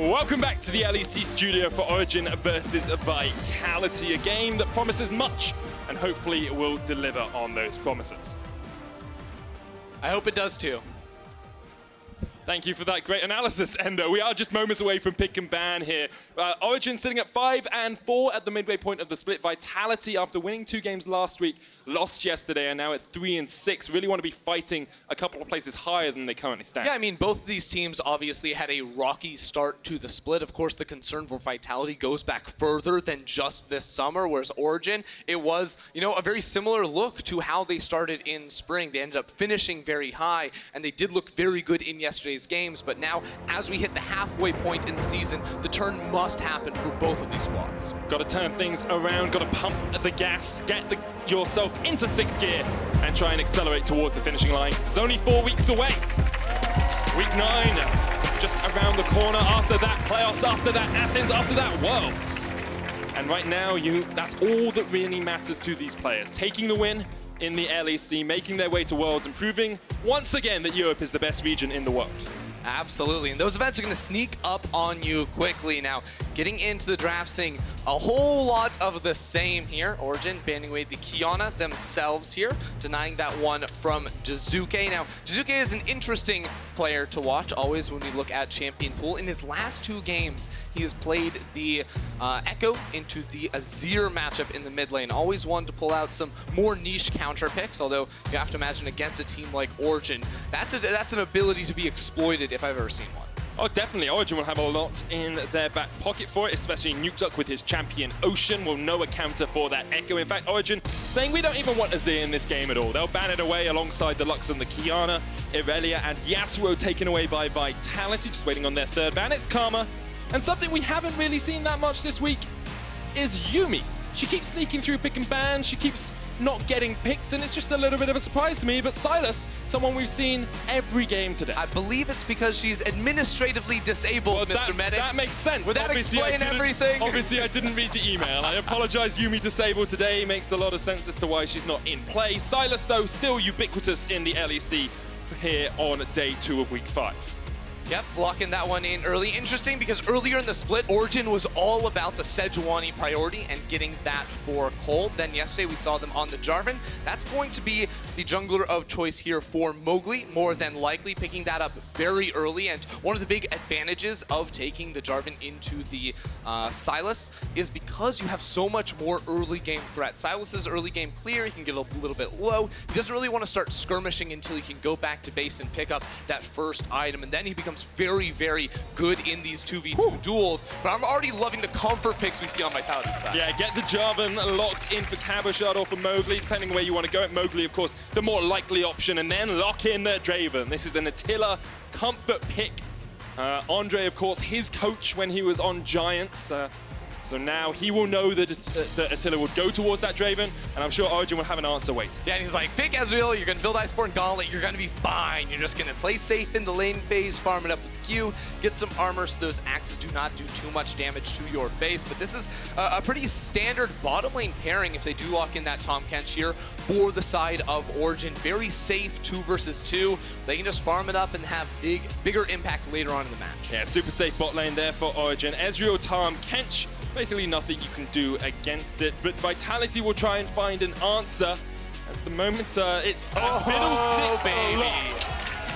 Welcome back to the LEC studio for Origen versus Vitality, a game that promises much and hopefully will deliver on those promises. I hope it does too. Thank you for that great analysis, Endo. We are just moments away from pick and ban here. Origen sitting at 5-4 at the midway point of the split. Vitality, after winning 2 games last week, lost yesterday, and now at 3-6. Really want to be fighting a couple of places higher than they currently stand. Yeah, I mean, both of these teams obviously had a rocky start to the split. Of course, the concern for Vitality goes back further than just this summer, whereas Origen, it was, a very similar look to how they started in spring. They ended up finishing very high, and they did look very good in yesterday's games, but now as we hit the halfway point in the season, the turn must happen for both of these squads. Got to turn things around, got to pump the gas, get yourself into 6th gear and try and accelerate towards the finishing line. It's only 4 weeks away. Week 9, just around the corner. After that, playoffs, after that, Athens, after that, Worlds. And right now, that's all that really matters to these players. Taking the win in the LEC, making their way to Worlds, and proving once again that Europe is the best region in the world. Absolutely, and those events are going to sneak up on you quickly. Now, getting into the draft, seeing a whole lot of the same here. Origen banning away the Qiyana themselves here, denying that one from Jiizuké. Now, Jiizuké is an interesting player to watch always when we look at champion pool. In his last 2 games, he has played the Echo into the Azir matchup in the mid lane. Always wanted to pull out some more niche counter picks, although you have to imagine against a team like Origen, that's an ability to be exploited if I've ever seen one. Oh, definitely. Origen will have a lot in their back pocket for it, especially Nukeduck with his champion Ocean will know a counter for that Echo. In fact, Origen saying we don't even want Azir in this game at all. They'll ban it away alongside the Lux and the Qiyana, Irelia and Yasuo taken away by Vitality, just waiting on their 3rd ban. It's Karma. And something we haven't really seen that much this week is Yuumi. She keeps sneaking through pick and ban, she keeps not getting picked, and it's just a little bit of a surprise to me. But Sylas, someone we've seen every game today. I believe it's because she's administratively disabled, well, Mr. Medic. That makes sense. Would that explain everything? Obviously, I didn't read the email. I apologize, Yuumi disabled today. Makes a lot of sense as to why she's not in play. Sylas, though, still ubiquitous in the LEC here on day 2 of week 5. Yep, blocking that one in early. Interesting because earlier in the split, Origen was all about the Sejuani priority and getting that for Kold. Then yesterday we saw them on the Jarvan. That's going to be the jungler of choice here for Mowgli, more than likely picking that up very early. And one of the big advantages of taking the Jarvan into the Sylas is because you have so much more early game threat. Sylas is early game clear, he can get a little bit low. He doesn't really want to start skirmishing until he can go back to base and pick up that first item. And then he becomes very, very good in these 2v2 duels. But I'm already loving the comfort picks we see on Vitality's side. Yeah, get the Jarvan locked in for Cabochard or for Mowgli, depending where you want to go. At Mowgli, of course, the more likely option, and then lock in the Draven. This is an Attila comfort pick. Andre, of course, his coach when he was on Giants. So now he will know that Attila would go towards that Draven, and I'm sure Origen will have an answer waiting. Yeah, and he's like, pick Ezreal, you're going to build Iceborne Gauntlet, you're going to be fine. You're just going to play safe in the lane phase, farm it up with Q, get some armor so those axes do not do too much damage to your face. But this is a pretty standard bottom lane pairing if they do lock in that Tahm Kench here for the side of Origen. Very safe 2 versus 2. They can just farm it up and have bigger impact later on in the match. Yeah, super safe bot lane there for Origen. Ezreal, Tahm, Kench. Basically nothing you can do against it, but Vitality will try and find an answer. At the moment, it's Fiddlesticks, baby.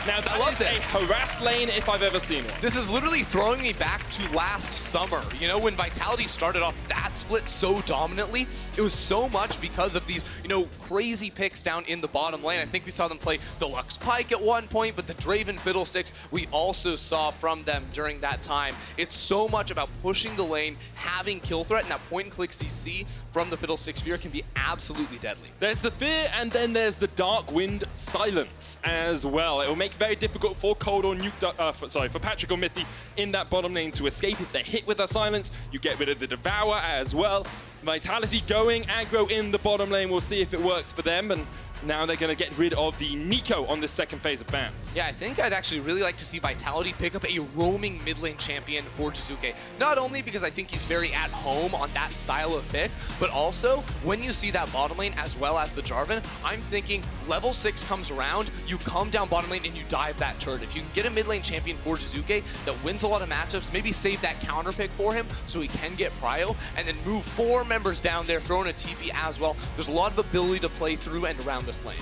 Now that is a harass lane if I've ever seen one. This is literally throwing me back to last summer. You know, when Vitality started off that split so dominantly, it was so much because of these, crazy picks down in the bottom lane. I think we saw them play the Lux Pike at one point, but the Draven Fiddlesticks we also saw from them during that time. It's so much about pushing the lane, having kill threat, and that point-and-click CC from the Fiddlesticks Fear can be absolutely deadly. There's the Fear, and then there's the Dark Wind Silence as well. It will make very difficult for Kold or Nukeduck, for Patrik or Mithy in that bottom lane to escape. If they're hit with a silence, you get rid of the Devour as well. Vitality going aggro in the bottom lane. We'll see if it works for them. And now they're going to get rid of the Nico on the second phase of bans. Yeah, I think I'd actually really like to see Vitality pick up a roaming mid lane champion for Jiizuké. Not only because I think he's very at home on that style of pick, but also when you see that bottom lane as well as the Jarvan, I'm thinking level 6 comes around, you come down bottom lane and you dive that turret. If you can get a mid lane champion for Jiizuké that wins a lot of matchups, maybe save that counter pick for him so he can get prio, and then move 4 members down there, throwing a TP as well. There's a lot of ability to play through and around this lane.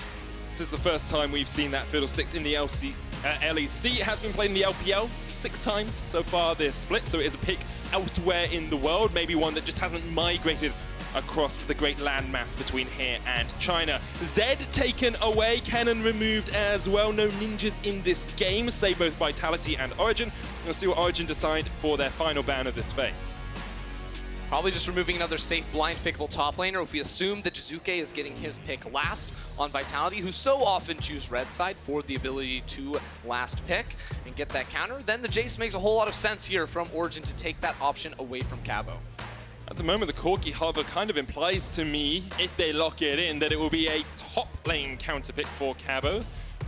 This is the first time we've seen that Fiddlesticks in the LEC. It has been played in the LPL 6 times so far this split, so it is a pick elsewhere in the world, maybe one that just hasn't migrated across the great landmass between here and China. Zed taken away, Cannon removed as well. No ninjas in this game, save both Vitality and Origen. We'll see what Origen decide for their final ban of this phase. Probably just removing another safe blind pickable top laner if we assume that Jiizuké is getting his pick last on Vitality, who so often choose red side for the ability to last pick and get that counter. Then the Jace makes a whole lot of sense here from Origen to take that option away from Cabo. At the moment, the Corki hover kind of implies to me, if they lock it in, that it will be a top lane counter pick for Cabo.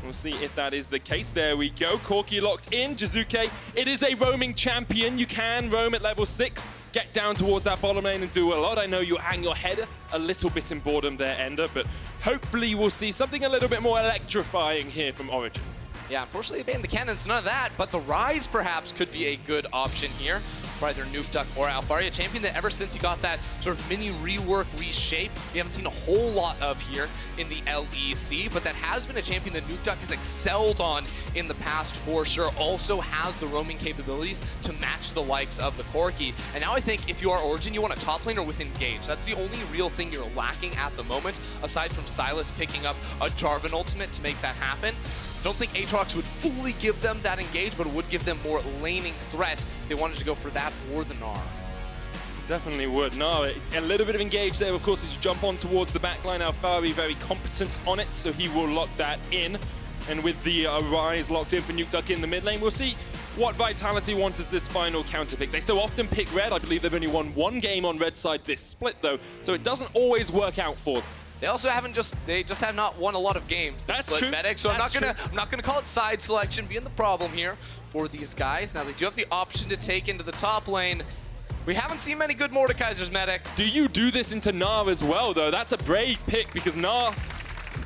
We'll see if that is the case. There we go. Corki locked in. Jiizuké, it is a roaming champion. You can roam at level 6, get down towards that bottom lane and do a lot. I know you hang your head a little bit in boredom there, Ender, but hopefully we'll see something a little bit more electrifying here from Origen. Yeah, unfortunately they banned the cannons, none of that, but the Ryze perhaps could be a good option here for either Nukeduck or Alphari, a champion that ever since he got that sort of mini rework, reshape, we haven't seen a whole lot of here in the LEC, but that has been a champion that Nukeduck has excelled on in the past for sure. Also has the roaming capabilities to match the likes of the Corki. And now I think if you are Origen, you want a top laner with engage. That's the only real thing you're lacking at the moment, aside from Sylas picking up a Jarvan ultimate to make that happen. Don't think Aatrox would fully give them that engage, but it would give them more laning threat if they wanted to go for that or the Gnar. Definitely would. No, a little bit of engage there, of course, as you jump on towards the backline. Alphari very competent on it, so he will lock that in. And with the Ryze locked in for Nukeduck in the mid lane, we'll see what Vitality wants as this final counter pick. They so often pick red. I believe they've only won 1 game on red side this split, though, so it doesn't always work out for them. They also they just have not won a lot of games. That's true. Medic, so I'm not gonna call it side selection being the problem here for these guys. Now they do have the option to take into the top lane. We haven't seen many good Mordekaisers, Medic. Do you do this into Gnar as well, though? That's a brave pick because Gnar,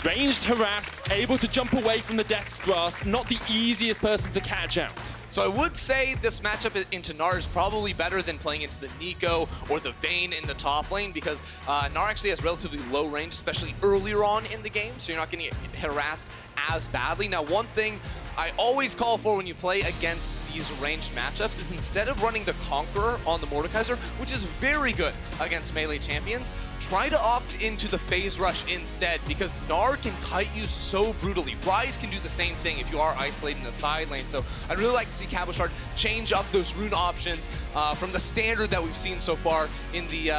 ranged harass, able to jump away from the Death's Grasp, not the easiest person to catch out. So I would say this matchup into Gnar is probably better than playing into the Nico or the Vayne in the top lane because Gnar actually has relatively low range, especially earlier on in the game, so you're not going to get harassed as badly. Now, one thing I always call for when you play against these ranged matchups is instead of running the Conqueror on the Mordekaiser, which is very good against melee champions, try to opt into the phase rush instead because Gnar can kite you so brutally. Ryze can do the same thing if you are isolated in the side lane. So I'd really like to see Cabochard change up those rune options from the standard that we've seen so far in the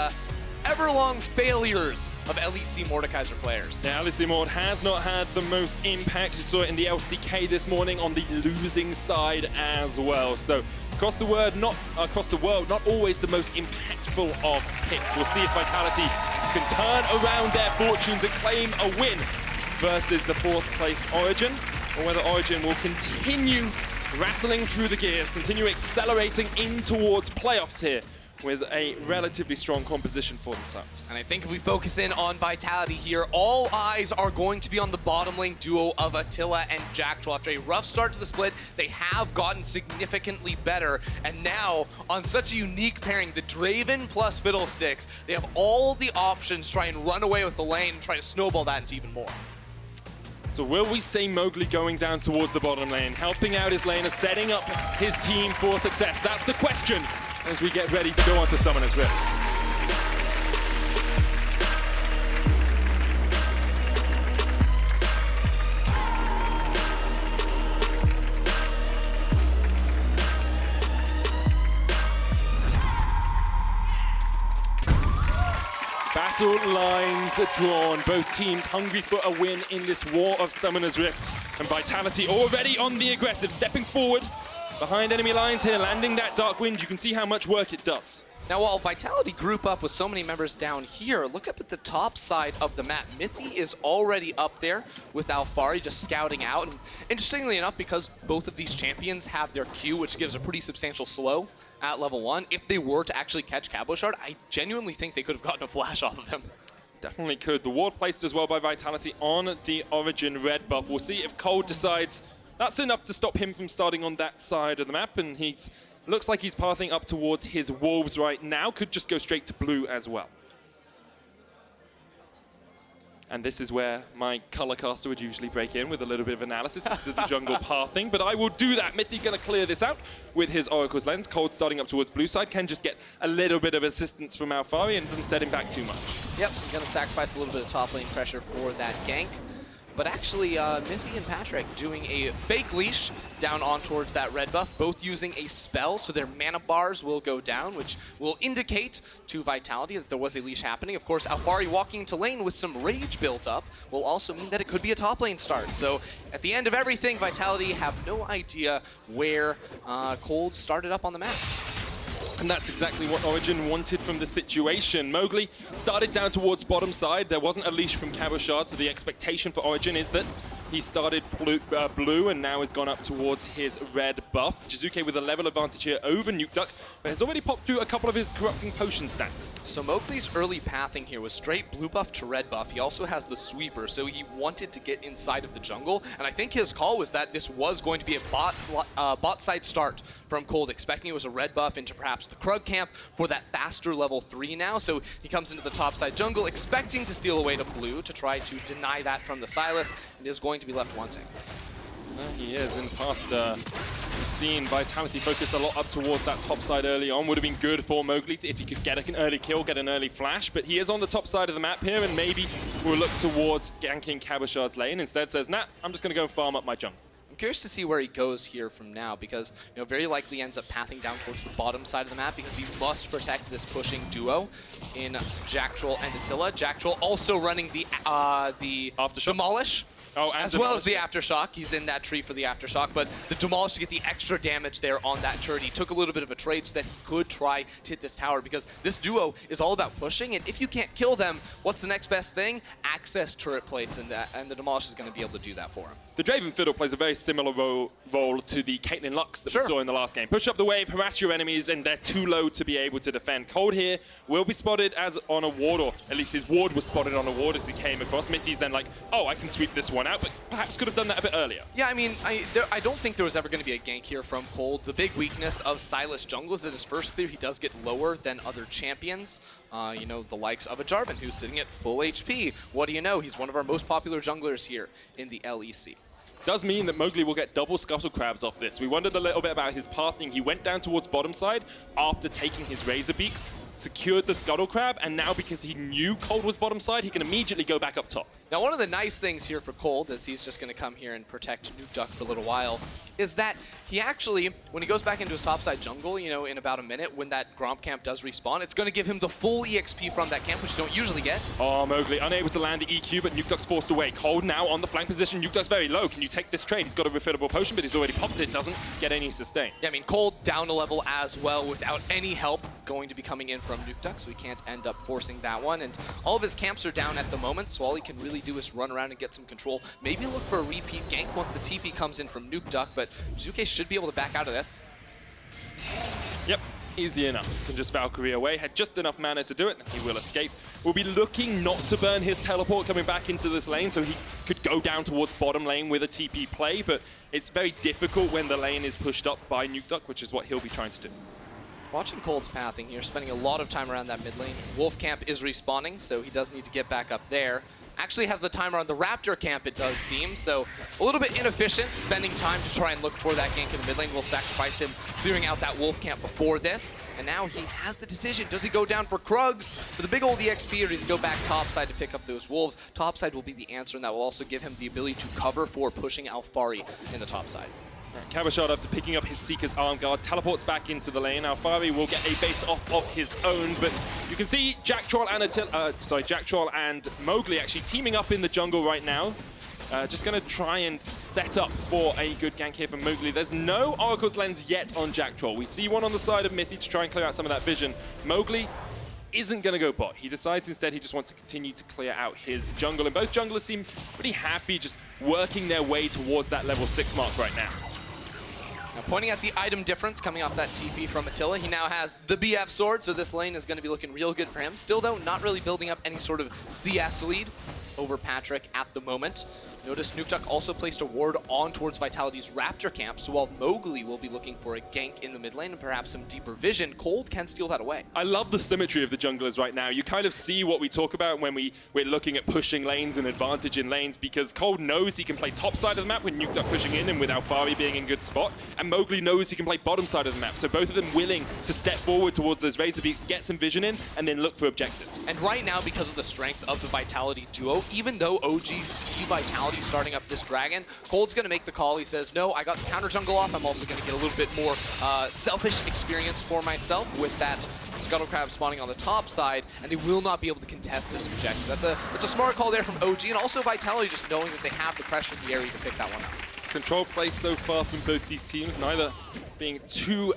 ever-long failures of LEC Mordekaiser players. Yeah, LEC Mord has not had the most impact. You saw it in the LCK this morning on the losing side as well. So across the world, not always the most impactful of picks. We'll see if Vitality can turn around their fortunes and claim a win versus the 4th placed Origen, or whether Origen will continue rattling through the gears, continue accelerating in towards playoffs here with a relatively strong composition for themselves. And I think if we focus in on Vitality here, all eyes are going to be on the bottom lane duo of Attila and Jactroll. After a rough start to the split, they have gotten significantly better. And now, on such a unique pairing, the Draven plus Fiddlesticks, they have all the options to try and run away with the lane and try to snowball that into even more. So will we see Mowgli going down towards the bottom lane, helping out his laner, setting up his team for success? That's the question as we get ready to go on to Summoner's Rift. Battle lines are drawn, both teams hungry for a win in this war of Summoner's Rift. And Vitality already on the aggressive, stepping forward behind enemy lines here, landing that Dark Wind. You can see how much work it does. Now, while Vitality group up with so many members down here, look up at the top side of the map. Mithy is already up there with Alphari just scouting out. And interestingly enough, because both of these champions have their Q, which gives a pretty substantial slow at level 1, if they were to actually catch Cabochard, I genuinely think they could have gotten a flash off of him. Definitely could. The ward placed as well by Vitality on the Origen red buff. We'll see if Kold decides that's enough to stop him from starting on that side of the map, and he's looks like he's pathing up towards his wolves right now. Could just go straight to blue as well. And this is where my color caster would usually break in with a little bit of analysis into the jungle pathing, but I will do that. Mithy gonna clear this out with his Oracle's Lens. Kold starting up towards blue side, can just get a little bit of assistance from Alphari and doesn't set him back too much. Yep, he's gonna sacrifice a little bit of top lane pressure for that gank. But actually, Mithy and Patrik doing a fake leash down on towards that red buff, both using a spell, so their mana bars will go down, which will indicate to Vitality that there was a leash happening. Of course, Alphari walking into lane with some rage built up will also mean that it could be a top lane start. So at the end of everything, Vitality have no idea where Kold started up on the map. And that's exactly what Origen wanted from the situation. Mowgli started down towards bottom side. There wasn't a leash from Cabochard, so the expectation for Origen is that he started blue and now has gone up towards his red buff. Jiizuké with a level advantage here over Nukeduck, but has already popped through a couple of his corrupting potion stacks. So Mowgli's early pathing here was straight blue buff to red buff. He also has the sweeper, so he wanted to get inside of the jungle. And I think his call was that this was going to be a bot side start from Kold, expecting it was a red buff into perhaps the Krug camp for that faster level 3 now. So he comes into the top side jungle, expecting to steal away to blue to try to deny that from the Sylas, and is going to be left wanting. He is in past. We've seen Vitality focus a lot up towards that top side early on. Would have been good for Mowgli if he could get an early kill, get an early flash, but he is on the top side of the map here, and maybe we'll look towards ganking Cabochard's lane. Instead says, nah, I'm just going to go and farm up my jungle. I'm curious to see where he goes here from now, because very likely ends up pathing down towards the bottom side of the map because he must protect this pushing duo in Jactroll and Attila. Jactroll also running the Aftershock. Demolish. Oh, and as well as the Aftershock. He's in that tree for the Aftershock, but the Demolish to get the extra damage there on that turret. He took a little bit of a trade so that he could try to hit this tower, because this duo is all about pushing, and if you can't kill them, what's the next best thing? Access turret plates, and the Demolish is going to be able to do that for him. The Draven Fiddle plays a very similar role to the Caitlyn Lux that we saw in the last game. Push up the wave, harass your enemies, and they're too low to be able to defend. Kold here will be spotted as on a ward, or at least his ward was spotted on a ward as he came across. Mithy's then like, oh, I can sweep this one out, but perhaps could have done that a bit earlier. Yeah, I mean, I don't think there was ever going to be a gank here from Kold. The big weakness of Sylas jungle is that his first clear, he does get lower than other champions. The likes of a Jarvan, who's sitting at full HP. What do you know? He's one of our most popular junglers here in the LEC. Does mean that Mowgli will get double scuttle crabs off this. We wondered a little bit about his pathing. He went down towards bottom side after taking his razor beaks, secured the scuttle crab, and now because he knew Kold was bottom side, he can immediately go back up top. Now, one of the nice things here for Kold, as he's just going to come here and protect Nukeduck for a little while, is that he actually, when he goes back into his topside jungle, in about a minute, when that Gromp camp does respawn, it's going to give him the full EXP from that camp, which you don't usually get. Oh, Mowgli unable to land the EQ, but Nukeduck's forced away. Kold now on the flank position. Nukeduck's very low. Can you take this trade? He's got a refillable potion, but he's already popped it. Doesn't get any sustain. Yeah, I mean, Kold down a level as well without any help going to be coming in from Nukeduck, so he can't end up forcing that one. And all of his camps are down at the moment, so all he can really do is run around and get some control. Maybe look for a repeat gank once the TP comes in from Nukeduck, but Jiizuké should be able to back out of this. Yep, easy enough. Can just Valkyrie away. Had just enough mana to do it. He will escape. Will be looking not to burn his teleport coming back into this lane, so he could go down towards bottom lane with a TP play, but it's very difficult when the lane is pushed up by Nukeduck, which is what he'll be trying to do. Watching Kold's pathing here, spending a lot of time around that mid lane. Wolf camp is respawning, so he does need to get back up there. Actually has the timer on the Raptor camp, it does seem, so a little bit inefficient, spending time to try and look for that gank in the mid lane. Will sacrifice him clearing out that Wolf camp before this, and now he has the decision. Does he go down for Krugs for the big old EXP, or does he go back topside to pick up those Wolves? Topside will be the answer, and that will also give him the ability to cover for pushing Alphari in the topside. Cabochard, after picking up his Seeker's arm guard, teleports back into the lane. Alphari will get a base off of his own, but you can see Jactroll and Mowgli actually teaming up in the jungle right now. Just going to try and set up for a good gank here from Mowgli. There's no Oracle's Lens yet on Jactroll. We see one on the side of Mithy to try and clear out some of that vision. Mowgli isn't going to go bot. He decides instead he just wants to continue to clear out his jungle. And both junglers seem pretty happy just working their way towards that level 6 mark right now. Now pointing at the item difference coming off that TP from Attila, he now has the BF sword, so this lane is going to be looking real good for him. Still though, not really building up any sort of CS lead over Patrik at the moment. Notice Nukeduck also placed a ward on towards Vitality's Raptor camp, so while Mowgli will be looking for a gank in the mid lane and perhaps some deeper vision, Kold can steal that away. I love the symmetry of the junglers right now. You kind of see what we talk about when we're looking at pushing lanes and advantage in lanes, because Kold knows he can play top side of the map with Nukeduck pushing in and with Alphari being in good spot, and Mowgli knows he can play bottom side of the map, so both of them willing to step forward towards those Razor Beaks, get some vision in, and then look for objectives. And right now, because of the strength of the Vitality duo, even though OG see Vitality starting up this dragon, Kold's going to make the call. He says, no, I got the counter jungle off. I'm also going to get a little bit more selfish experience for myself with that Scuttle Crab spawning on the top side, and they will not be able to contest this objective. That's a smart call there from OG, and also Vitality just knowing that they have the pressure in the area to pick that one up. Control play so far from both these teams, neither being too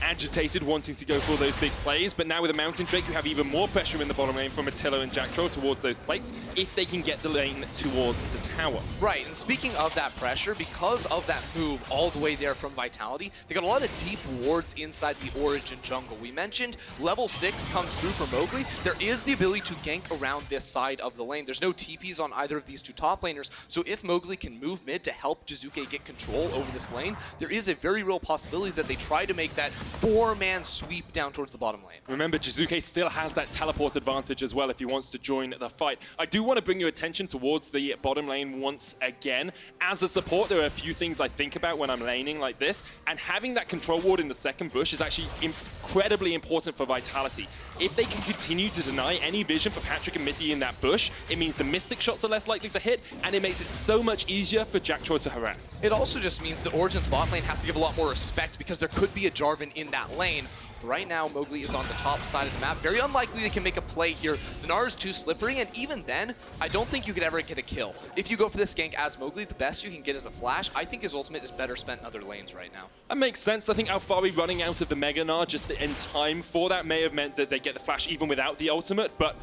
agitated, wanting to go for those big plays, but now with a Mountain Drake, you have even more pressure in the bottom lane from Attila and Jactroll towards those plates, if they can get the lane towards the tower. Right, and speaking of that pressure, because of that move all the way there from Vitality, they got a lot of deep wards inside the Origen jungle. We mentioned level 6 comes through for Mowgli. There is the ability to gank around this side of the lane. There's no TPs on either of these two top laners, so if Mowgli can move mid to help Jiizuké get control over this lane, there is a very real possibility that they try to make that 4-man sweep down towards the bottom lane. Remember, Jiizuké still has that teleport advantage as well if he wants to join the fight. I do want to bring your attention towards the bottom lane once again. As a support, there are a few things I think about when I'm laning like this, and having that control ward in the second bush is actually incredibly important for Vitality. If they can continue to deny any vision for Patrik and Mithy in that bush, it means the Mystic shots are less likely to hit, and it makes it so much easier for Jactroll to harass. It also just means that Origen's bot lane has to give a lot more respect because there could be a Jarvan in that lane. Right now, Mowgli is on the top side of the map. Very unlikely they can make a play here. The Gnar is too slippery, and even then, I don't think you could ever get a kill. If you go for this gank as Mowgli, the best you can get is a flash. I think his ultimate is better spent in other lanes right now. That makes sense. I think Alphari running out of the Mega Gnar just in time for that may have meant that they get the flash even without the ultimate, but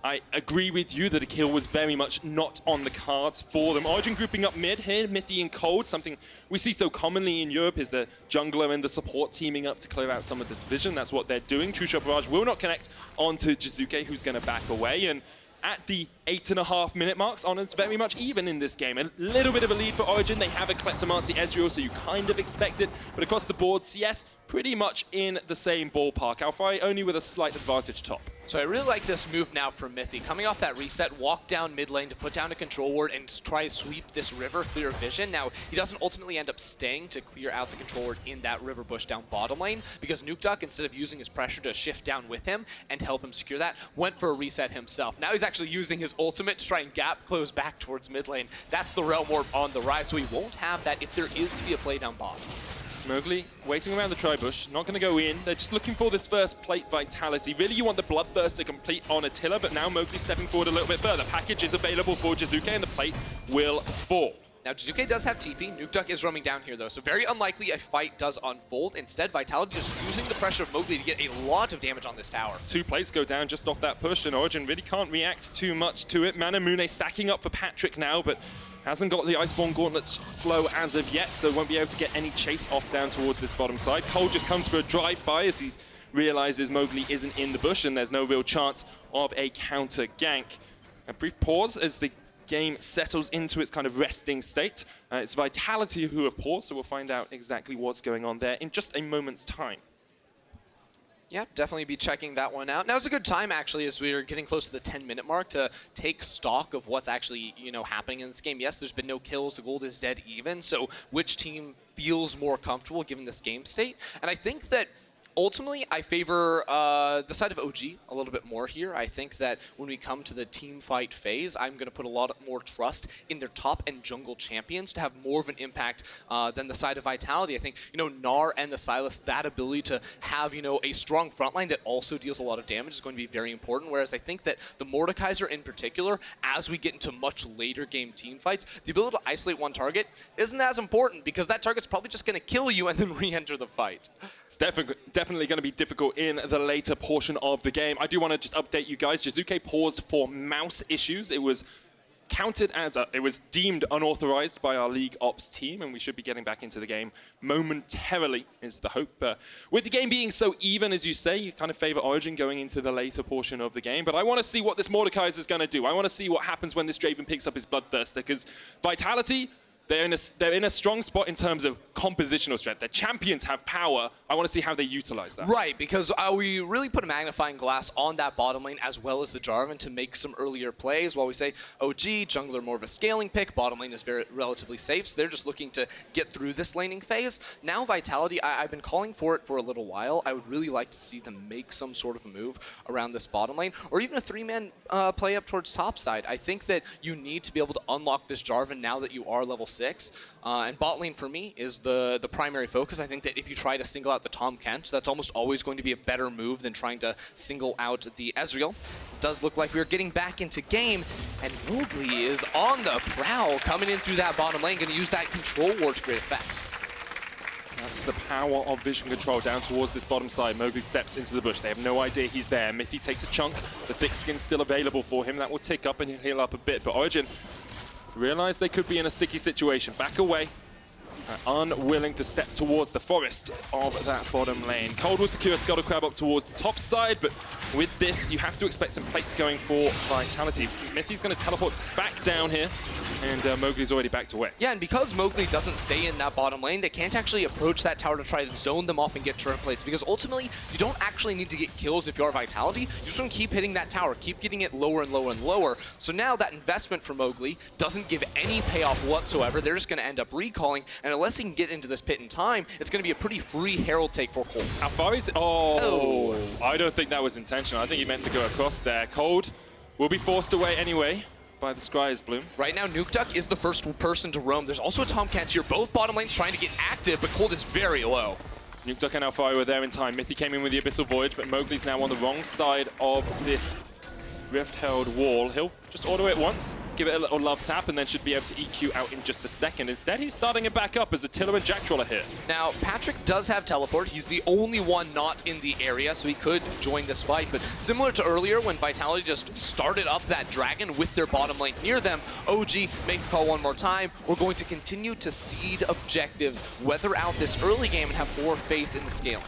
I agree with you that a kill was very much not on the cards for them. Origen grouping up mid here, Mithy and Kold. Something we see so commonly in Europe is the jungler and the support teaming up to clear out some of this vision. That's what they're doing. True Shot Barrage will not connect onto Jiizuké, who's going to back away. And at the 8.5-minute marks, Honor's very much even in this game. A little bit of a lead for Origen. They have a Kleptomancy Ezreal, so you kind of expect it. But across the board, CS pretty much in the same ballpark. Alphari only with a slight advantage top. So I really like this move now from Mithy. Coming off that reset, walk down mid lane to put down a control ward and try to sweep this river, clear vision. Now, he doesn't ultimately end up staying to clear out the control ward in that river bush down bottom lane, because Nukeduck, instead of using his pressure to shift down with him and help him secure that, went for a reset himself. Now he's actually using his ultimate to try and gap close back towards mid lane. That's the Realm Orb on the rise, so he won't have that if there is to be a play down bottom. Mowgli waiting around the tri-bush, not going to go in. They're just looking for this first plate Vitality. Really, you want the Bloodthirst to complete on Attila, but now Mowgli stepping forward a little bit further. Package is available for Jiizuké, and the plate will fall. Now, Jiizuké does have TP. Nukeduck is roaming down here, though, so very unlikely a fight does unfold. Instead, Vitality just using the pressure of Mowgli to get a lot of damage on this tower. 2 plates go down just off that push, and Origen really can't react too much to it. Manamune stacking up for Patrik now, but hasn't got the Iceborne Gauntlets slow as of yet, so won't be able to get any chase off down towards this bottom side. Kold just comes for a drive-by as he realizes Mowgli isn't in the bush and there's no real chance of a counter gank. A brief pause as the game settles into its kind of resting state. It's Vitality who have paused, so we'll find out exactly what's going on there in just a moment's time. Yeah, definitely be checking that one out. Now's a good time, actually, as we're getting close to the 10-minute mark to take stock of what's actually, happening in this game. Yes, there's been no kills. The gold is dead even. So which team feels more comfortable given this game state? And I think that ultimately, I favor the side of OG a little bit more here. I think that when we come to the team fight phase, I'm going to put a lot more trust in their top and jungle champions to have more of an impact than the side of Vitality. I think, Gnar and the Sylas, that ability to have, a strong front line that also deals a lot of damage is going to be very important. Whereas I think that the Mordekaiser in particular, as we get into much later game team fights, the ability to isolate one target isn't as important because that target's probably just going to kill you and then re-enter the fight. It's definitely going to be difficult in the later portion of the game. I do want to just update you guys. Jiizuké paused for mouse issues. It was counted as it was deemed unauthorized by our League Ops team, and we should be getting back into the game momentarily, is the hope. With the game being so even, as you say, you kind of favor Origen going into the later portion of the game. But I want to see what this Mordekaiser is going to do. I want to see what happens when this Draven picks up his Bloodthirster, because Vitality, they're in a strong spot in terms of compositional strength. Their champions have power. I want to see how they utilize that. Right, because we really put a magnifying glass on that bottom lane as well as the Jarvan to make some earlier plays. While we say, OG, jungler more of a scaling pick, bottom lane is relatively safe, so they're just looking to get through this laning phase. Now Vitality, I've been calling for it for a little while. I would really like to see them make some sort of a move around this bottom lane, or even a three-man play up towards top side. I think that you need to be able to unlock this Jarvan now that you are level 6. And bot lane for me is the primary focus. I think that if you try to single out the Tahm Kench, that's almost always going to be a better move than trying to single out the Ezreal. It does look like we're getting back into game, and Mowgli is on the prowl, coming in through that bottom lane, going to use that control ward to great effect. That's the power of vision control down towards this bottom side. Mowgli steps into the bush. They have no idea he's there. Mithy takes a chunk. The thick skin's still available for him. That will tick up and he'll heal up a bit. But Origen realized they could be in a sticky situation. Back away. Unwilling to step towards the forest of that bottom lane. Kold will secure Scuttle Crab up towards the top side, but with this, you have to expect some plates going for Vitality. Mithy's going to teleport back down here, and Mowgli's already backed away. Yeah, and because Mowgli doesn't stay in that bottom lane, they can't actually approach that tower to try to zone them off and get turret plates, because ultimately, you don't actually need to get kills if you are Vitality. You just want to keep hitting that tower, keep getting it lower and lower and lower. So now that investment for Mowgli doesn't give any payoff whatsoever. They're just going to end up recalling, and unless he can get into this pit in time, it's going to be a pretty free Herald take for Kold. Alphari's... Oh, I don't think that was intentional. I think he meant to go across there. Kold will be forced away anyway by the Scryer's Bloom. Right now, Nukeduck is the first person to roam. There's also a Tahm Kench here. Both bottom lanes trying to get active, but Kold is very low. Nukeduck and Alphari were there in time. Mithy came in with the Abyssal Voyage, but Mowgli's now on the wrong side of this Rift-held wall. He'll just auto it once, give it a little love tap, and then should be able to EQ out in just a second. Instead, he's starting it back up as Attila and Jactroll are here. Now, Patrik does have teleport. He's the only one not in the area, so he could join this fight. But similar to earlier, when Vitality just started up that dragon with their bottom lane near them, OG, make the call one more time. We're going to continue to seed objectives, weather out this early game, and have more faith in the scaling.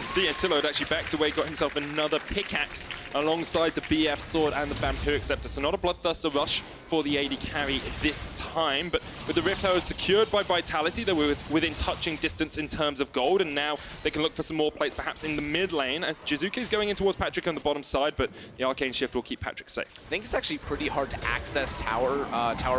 See, Attila had actually backed away, got himself another pickaxe alongside the BF sword and the Vampiric Scepter. So not a Bloodthirster rush for the AD carry this time, but with the Rift Herald secured by Vitality, they were within touching distance in terms of gold, and now they can look for some more plates perhaps in the mid lane. And Jiizuké is going in towards Patrik on the bottom side, but the Arcane Shift will keep Patrik safe. I think it's actually pretty hard to access tower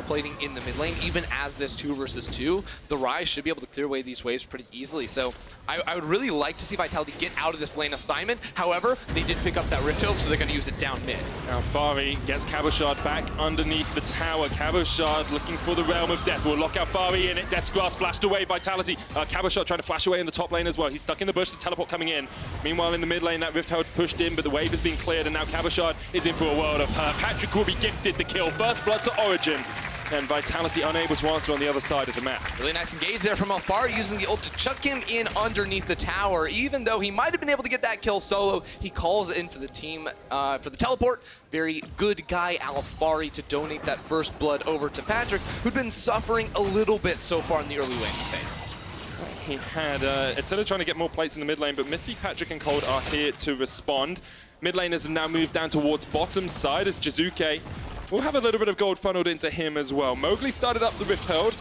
plating in the mid lane, even as this 2 versus 2. The Ryze should be able to clear away these waves pretty easily. So I would really like to see Vitality get out of this lane assignment. However, they did pick up that Rift Hill, so they're going to use it down mid. Alphari gets Cabochard back underneath the tower. Cabochard looking for the Realm of Death. Will lock Alphari in it. Death's Grasp flashed away. Vitality. Cabochard trying to flash away in the top lane as well. He's stuck in the bush. The teleport coming in. Meanwhile, in the mid lane, that Rift Herald's pushed in, but the wave has been cleared, and now Cabochard is in for a world of hurt. Patrik will be gifted the kill. First blood to Origen. And Vitality unable to answer on the other side of the map. Really nice engage there from Alphari, using the ult to chuck him in underneath the tower. Even though he might have been able to get that kill solo, he calls in for the team, for the teleport. Very good guy, Alphari, to donate that first blood over to Patrik, who'd been suffering a little bit so far in the early laning phase. He had Attila trying to get more plates in the mid lane, but Mithy, Patrik, and Kold are here to respond. Mid laners have now moved down towards bottom side as Jiizuké will have a little bit of gold funneled into him as well. Mowgli started up the Rift Herald,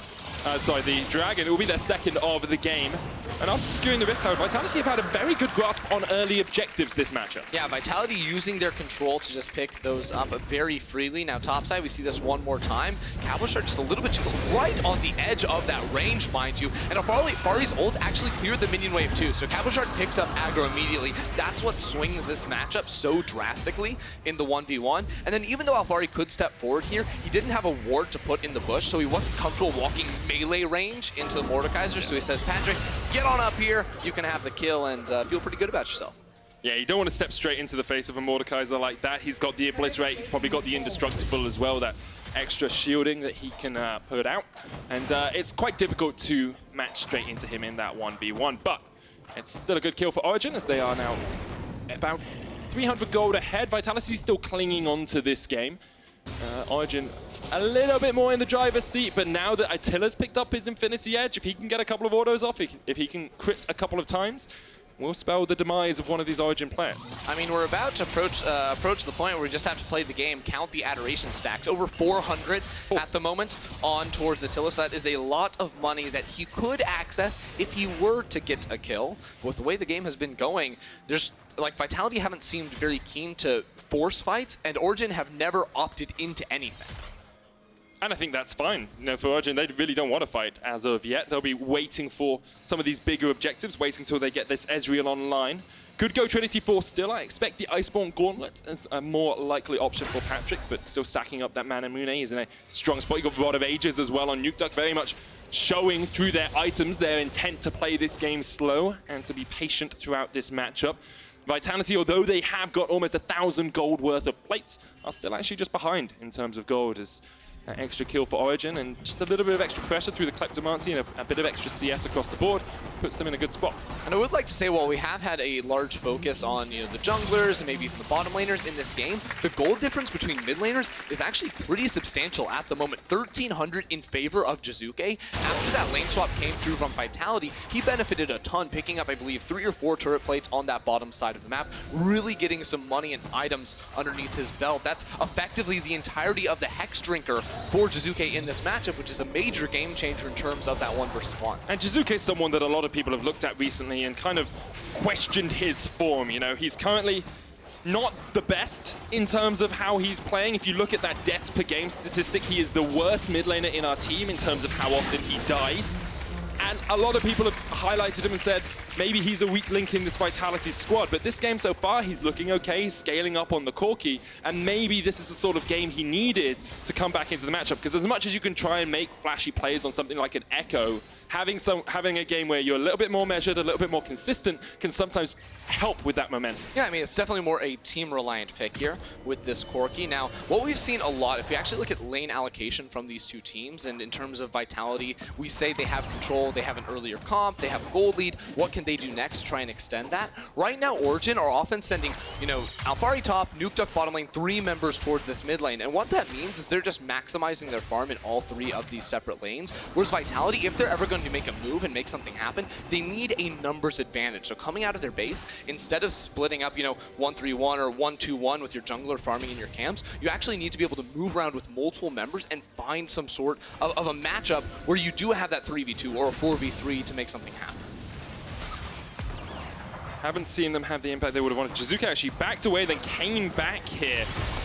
the Dragon. It will be their second of the game. And after securing the Rift Tower, Vitality have had a very good grasp on early objectives this matchup. Yeah, Vitality using their control to just pick those up very freely. Now topside, we see this one more time. Cabochard just a little bit too right on the edge of that range, mind you. And Alphari's ult actually cleared the minion wave too. So Cabochard picks up aggro immediately. That's what swings this matchup so drastically in the 1v1. And then even though Alphari could step forward here, he didn't have a ward to put in the bush, so he wasn't comfortable walking melee range into the Mordekaiser. So he says, Patrik, get on up here, you can have the kill and feel pretty good about yourself. Yeah, you don't want to step straight into the face of a Mordekaiser like that. He's got the Obliterate, he's probably got the Indestructible as well, that extra shielding that he can put out. And it's quite difficult to match straight into him in that 1v1, but it's still a good kill for Origen, as they are now about 300 gold ahead. Vitality's still clinging on to this game. Origen a little bit more in the driver's seat, but now that Attila's picked up his Infinity Edge, if he can get a couple of autos off, if he can crit a couple of times, will spell the demise of one of these Origen players. I mean, we're about to approach the point where we just have to play the game, count the adoration stacks. Over 400 at the moment on towards Attila, so that is a lot of money that he could access if he were to get a kill. But with the way the game has been going, there's like Vitality haven't seemed very keen to force fights, and Origen have never opted into anything. And I think that's fine. You know, for Origen, they really don't want to fight as of yet. They'll be waiting for some of these bigger objectives, waiting until they get this Ezreal online. Could go Trinity Force still. I expect the Iceborne Gauntlet as a more likely option for Patrik, but still stacking up that Mana Mune. He's in a strong spot. You got VoD of Ages as well on Nukeduck, very much showing through their items their intent to play this game slow and to be patient throughout this matchup. Vitality, although they have got almost 1,000 gold worth of plates, are still actually just behind in terms of gold. As an extra kill for Origen and just a little bit of extra pressure through the Kleptomancy and a bit of extra CS across the board puts them in a good spot. And I would like to say, while we have had a large focus on the junglers and maybe even the bottom laners in this game, the gold difference between mid laners is actually pretty substantial at the moment. 1,300 in favor of Jiizuké. After that lane swap came through from Vitality, he benefited a ton, picking up, I believe, 3 or 4 turret plates on that bottom side of the map, really getting some money and items underneath his belt. That's effectively the entirety of the Hex Drinker for Jiizuké in this matchup, which is a major game changer in terms of that 1 versus 1. And Jiizuké is someone that a lot of people have looked at recently and kind of questioned his form. You know, he's currently not the best in terms of how he's playing. If you look at that deaths per game statistic, he is the worst mid laner in our team in terms of how often he dies. And a lot of people have highlighted him and said, maybe he's a weak link in this Vitality squad. But this game so far, he's looking okay. He's scaling up on the Corki. And maybe this is the sort of game he needed to come back into the matchup. Because as much as you can try and make flashy plays on something like an Echo, having a game where you're a little bit more measured, a little bit more consistent, can sometimes help with that momentum. Yeah, I mean, it's definitely more a team-reliant pick here with this Corki. Now, what we've seen a lot, if we actually look at lane allocation from these two teams, and in terms of Vitality, we say they have control, they have an earlier comp, they have a gold lead. What can they do next to try and extend that? Right now, Origen are often sending, Alphari top, Nukeduck bottom lane, 3 members towards this mid lane. And what that means is they're just maximizing their farm in all 3 of these separate lanes. Whereas Vitality, if they're ever going to make a move and make something happen, they need a numbers advantage. So coming out of their base, instead of splitting up, 1-3-1 or 1-2-1 with your jungler farming in your camps, you actually need to be able to move around with multiple members and find some sort of a matchup where you do have that 3v2 or a 4v3 to make something happen. Haven't seen them have the impact they would have wanted. Jiizuké actually backed away, then came back here.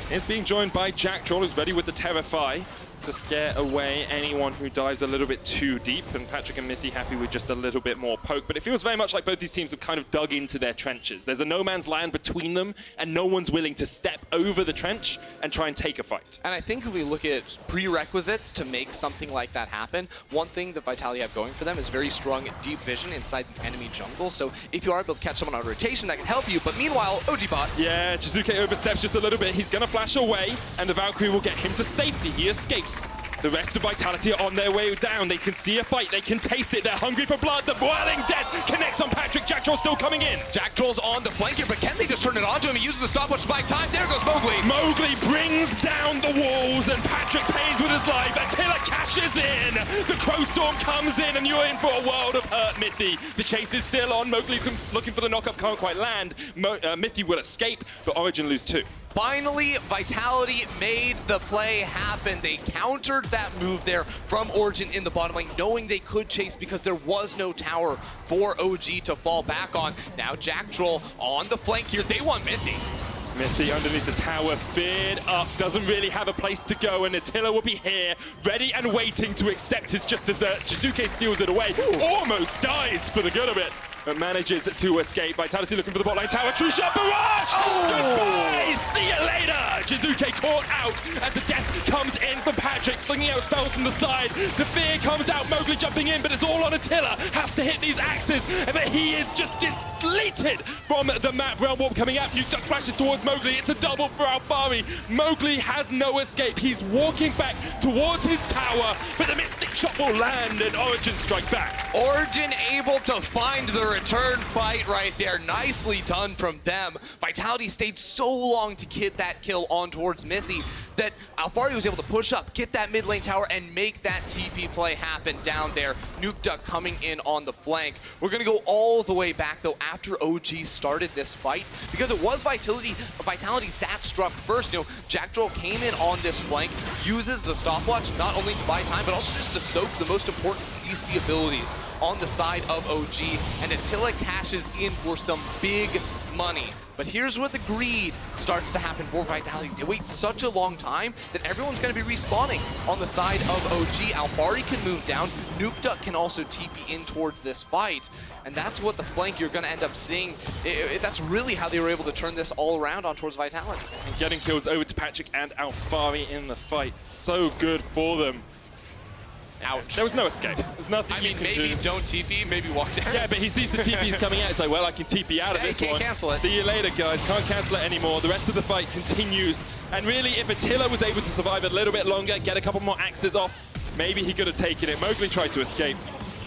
It's being joined by Jactroll, who's ready with the Terrify to scare away anyone who dives a little bit too deep, and Patrik and Mithy happy with just a little bit more poke. But it feels very much like both these teams have kind of dug into their trenches. There's a no man's land between them, and no one's willing to step over the trench and try and take a fight. And I think if we look at prerequisites to make something like that happen, one thing that Vitality have going for them is very strong deep vision inside the enemy jungle. So if you are able to catch someone on rotation, that can help you. But meanwhile, OG bot. Yeah, Jiizuké oversteps just a little bit. He's going to flash away, and the Valkyrie will get him to safety. He escapes. The rest of Vitality are on their way down. They can see a fight. They can taste it. They're hungry for blood. The boiling death connects on Patrik. Jactroll still coming in. Jactroll's on the flank here, but can they just turn it onto him? He uses the stopwatch to buy time. There goes Mowgli. Mowgli brings down the walls kills, and Patrik pays with his life. Attila cashes in. The Crow Storm comes in, and you're in for a world of hurt, Mithy. The chase is still on. Mowgli looking for the knockup, can't quite land. Mithy will escape, but Origen lose 2. Finally, Vitality made the play happen. They countered that move there from Origen in the bottom lane, knowing they could chase because there was no tower for OG to fall back on. Now Jactroll on the flank here. They want Mithy. Mithy underneath the tower, feared up, doesn't really have a place to go, and Attila will be here, ready and waiting to accept his just desserts. Jiizuké steals it away, almost dies for the good of it, but manages to escape. Vitality looking for the bot lane tower, true shot, barrage! Goodbye! See you later! Jiizuké caught out as the death comes in from Patrik, slinging out spells from the side. The fear comes out, Mowgli jumping in, but it's all on Attila. Has to hit these axes, but he is just slated from the map. Realm Warp coming out, Nukeduck flashes towards Mowgli. It's a double for Alphari. Mowgli has no escape. He's walking back towards his tower, but the Mystic Shot will land and Origen strike back. Origen able to find the return fight right there. Nicely done from them. Vitality stayed so long to get that kill on towards Mithy that Alphari was able to push up, get that mid lane tower, and make that TP play happen down there. Nukeduck coming in on the flank. We're going to go all the way back, though, after OG started this fight, because it was Vitality that struck first. You know, Jactroll came in on this flank, uses the stopwatch not only to buy time, but also just to soak the most important CC abilities on the side of OG, and Attila cashes in for some big money. But here's where the greed starts to happen for Vitality. They wait such a long time that everyone's going to be respawning on the side of OG. Alphari can move down. Nukeduck can also TP in towards this fight. And that's what the flank you're going to end up seeing. That's really how they were able to turn this all around on towards Vitality. And getting kills over to Patrik and Alphari in the fight. So good for them. Ouch. There was no escape. There's nothing I mean, maybe don't TP, maybe walk down. Yeah, but he sees the TP's coming out. It's like, well, I can TP out of this one. Can't cancel it. See you later, guys. Can't cancel it anymore. The rest of the fight continues. And really, if Attila was able to survive a little bit longer, get a couple more axes off, maybe he could have taken it. Mowgli tried to escape,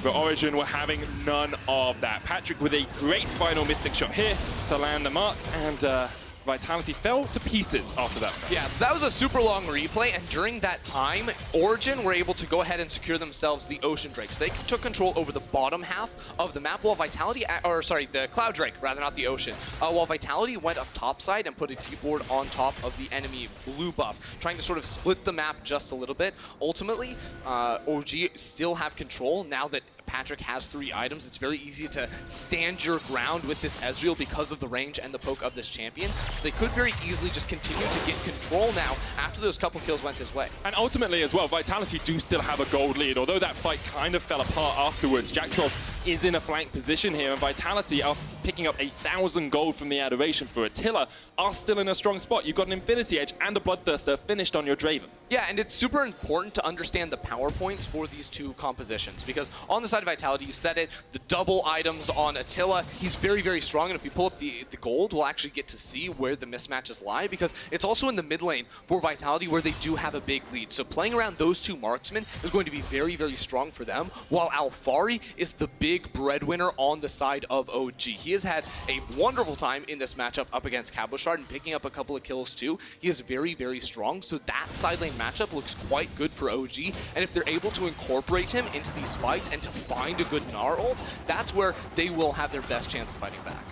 but Origen were having none of that. Patrik with a great final Mystic Shot here to land the mark, and Vitality fell to pieces after that. Yeah, so that was a super long replay, and during that time, Origen were able to go ahead and secure themselves the Ocean Drake. So they took control over the bottom half of the map, while Vitality, the Cloud Drake, rather, not the Ocean. While Vitality went up topside and put a deep ward on top of the enemy blue buff, trying to sort of split the map just a little bit. Ultimately, OG still have control now that Patrik has 3 items. It's very easy to stand your ground with this Ezreal because of the range and the poke of this champion. So they could very easily just continue to get control now after those couple kills went his way. And ultimately as well, Vitality do still have a gold lead, although that fight kind of fell apart afterwards. Jactroll is in a flank position here, and Vitality are picking up 1,000 gold from the Adoration for Attila, are still in a strong spot. You've got an Infinity Edge and a Bloodthirster finished on your Draven. Yeah, and it's super important to understand the power points for these two compositions, because on the side of Vitality, you said it, the double items on Attila, he's very, very strong, and if you pull up the gold, we'll actually get to see where the mismatches lie, because it's also in the mid lane for Vitality where they do have a big lead. So playing around those two marksmen is going to be very, very strong for them, while Alphari is the big breadwinner on the side of OG. He has had a wonderful time in this matchup up against Cabochard and picking up a couple of kills too. He is very, very strong, so that side lane matchup looks quite good for OG, and if they're able to incorporate him into these fights and to find a good Gnar ult, that's where they will have their best chance of fighting back.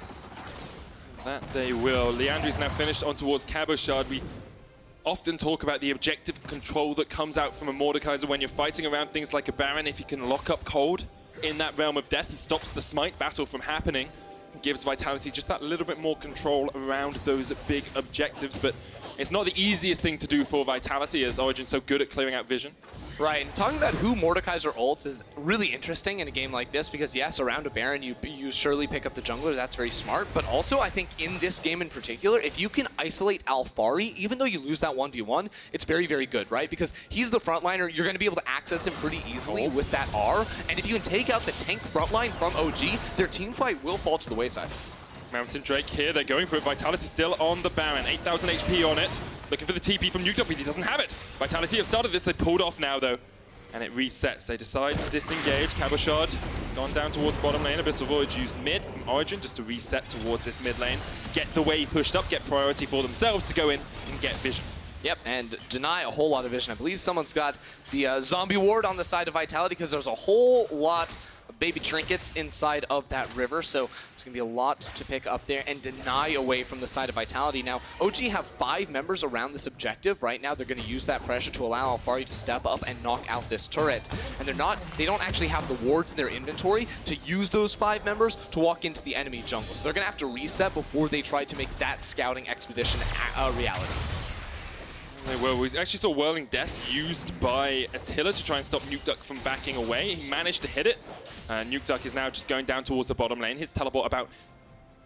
That they will. Leandri's now finished on towards Cabochard. We often talk about the objective control that comes out from a Mordekaiser when you're fighting around things like a Baron. If you can lock up Kold in that realm of death, he stops the smite battle from happening, gives Vitality just that little bit more control around those big objectives, but it's not the easiest thing to do for Vitality, as Origen's so good at clearing out vision. Right, and talking about who Mordekaiser ults is really interesting in a game like this, because yes, around a Baron you surely pick up the jungler, that's very smart, but also I think in this game in particular, if you can isolate Alphari, even though you lose that 1v1, it's very, very good, right? Because he's the frontliner, you're going to be able to access him pretty easily with that R, and if you can take out the tank frontline from OG, their team fight will fall to the wayside. Mountain Drake here, they're going for it. Vitality still on the Baron, 8,000 HP on it. Looking for the TP from Nukeduck, but he doesn't have it. Vitality have started this, they pulled off now though. And it resets, they decide to disengage. Cabochard has gone down towards bottom lane. Abyssal Void used mid from Origen just to reset towards this mid lane. Get the wave pushed up, get priority for themselves to go in and get vision. Yep, and deny a whole lot of vision. I believe someone's got the zombie ward on the side of Vitality because there's a whole lot of baby trinkets inside of that river, so there's going to be a lot to pick up there and deny away from the side of Vitality. Now, OG have 5 members around this objective. Right now, they're going to use that pressure to allow Alphari to step up and knock out this turret. And they don't actually have the wards in their inventory to use those 5 members to walk into the enemy jungle. So they're going to have to reset before they try to make that scouting expedition a reality. They were. We actually saw Whirling Death used by Attila to try and stop Nukeduck from backing away. He managed to hit it. Nukeduck is now just going down towards the bottom lane. His teleport about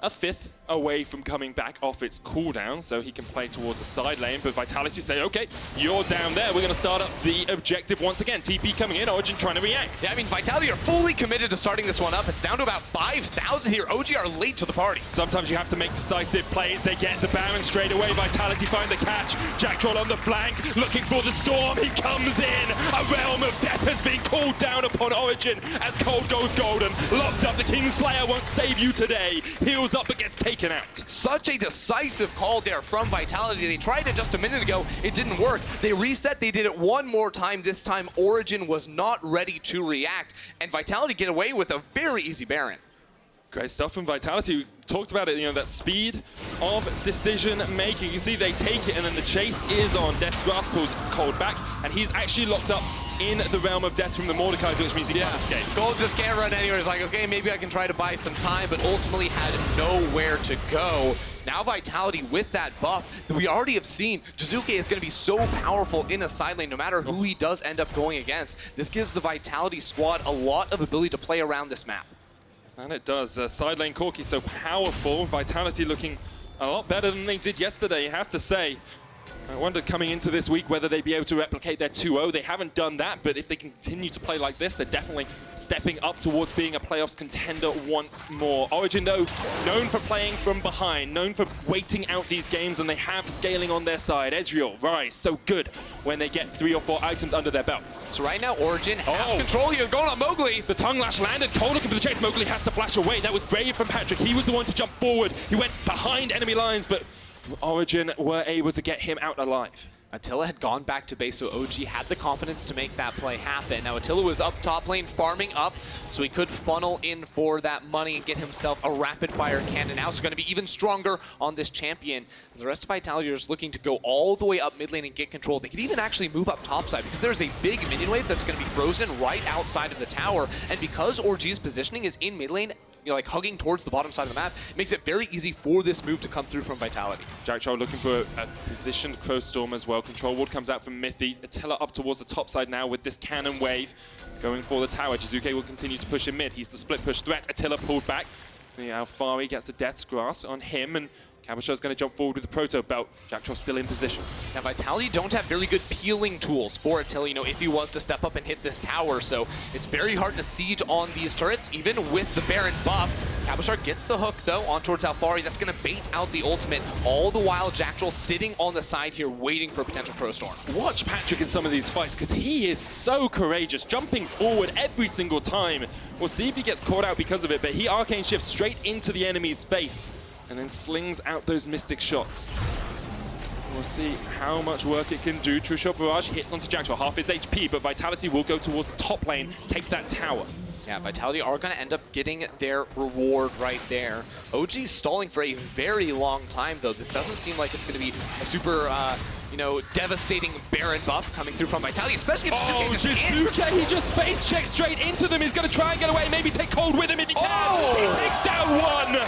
a 5th away from coming back off its cooldown, so he can play towards the side lane. But Vitality say, okay, you're down there. We're going to start up the objective once again. TP coming in, Origen trying to react. Yeah, I mean, Vitality are fully committed to starting this one up. It's down to about 5,000 here. OG are late to the party. Sometimes you have to make decisive plays. They get the Baron straight away. Vitality find the catch. Jactroll on the flank, looking for the storm. He comes in. A realm of death has been called down upon Origen as Kold goes golden. Locked up, the Kingslayer won't save you today. Heals up but gets taken out. Such a decisive call there from Vitality. They tried it just a minute ago. It didn't work. They reset. They did it one more time. This time, Origen was not ready to react, and Vitality get away with a very easy Baron. Great stuff from Vitality. We talked about it, you know, that speed of decision making. You see they take it and then the chase is on. Death's Grasp pulls Kold back and he's actually locked up in the realm of death from the Mordekaiser, which means he can't escape. Kold just can't run anywhere. He's like, okay, maybe I can try to buy some time, but ultimately had nowhere to go. Now Vitality with that buff that we already have seen, Jiizuké is going to be so powerful in a side lane no matter who he does end up going against. This gives the Vitality squad a lot of ability to play around this map. And it does. Side lane Corki so powerful. Vitality looking a lot better than they did yesterday, you have to say. I wonder coming into this week whether they'd be able to replicate their 2-0. They haven't done that, but if they continue to play like this, they're definitely stepping up towards being a playoffs contender once more. Origen, though, known for playing from behind, known for waiting out these games, and they have scaling on their side. Ezreal, Ryze, so good when they get 3 or 4 items under their belts. So right now, Origen have control here, going on Mowgli. The tongue lash landed. Kold looking for the chase. Mowgli has to flash away. That was brave from Patrik. He was the one to jump forward. He went behind enemy lines, but Origen were able to get him out alive. Attila had gone back to base, so OG had the confidence to make that play happen. Now Attila was up top lane farming up, so he could funnel in for that money and get himself a rapid fire cannon. Now it's going to be even stronger on this champion. As the rest of Vitality are just looking to go all the way up mid lane and get control. They could even actually move up topside because there's a big minion wave that's going to be frozen right outside of the tower. And because OG's positioning is in mid lane, you know, like hugging towards the bottom side of the map, it makes it very easy for this move to come through from Vitality. Jactroll looking for a positioned Crow Storm as well. Control ward comes out from Mithy. Attila up towards the top side now with this cannon wave. Going for the tower. Jiizuké will continue to push in mid. He's the split push threat. Attila pulled back. The Alphari gets the Death's Grasp on him, and Cabochard's going to jump forward with the Proto Belt. Jactroll still in position. Now Vitality don't have very good peeling tools for Attila, you know, if he was to step up and hit this tower, so it's very hard to siege on these turrets, even with the Baron buff. Cabochard gets the hook, though, on towards Alphari. That's going to bait out the ultimate, all the while Jactroll sitting on the side here waiting for a potential Crow Storm. Watch Patrik in some of these fights, because he is so courageous, jumping forward every single time. We'll see if he gets caught out because of it, but he arcane shifts straight into the enemy's face and then slings out those mystic shots. We'll see how much work it can do. True Shot Barrage hits onto Jactroll, half his HP, but Vitality will go towards the top lane, take that tower. Yeah, Vitality are going to end up getting their reward right there. OG's stalling for a very long time, though. This doesn't seem like it's going to be a super, you know, devastating Baron buff coming through from Vitality, especially if Jiizuké, he just space checks straight into them. He's going to try and get away, maybe take Kold with him if he can. He takes down one.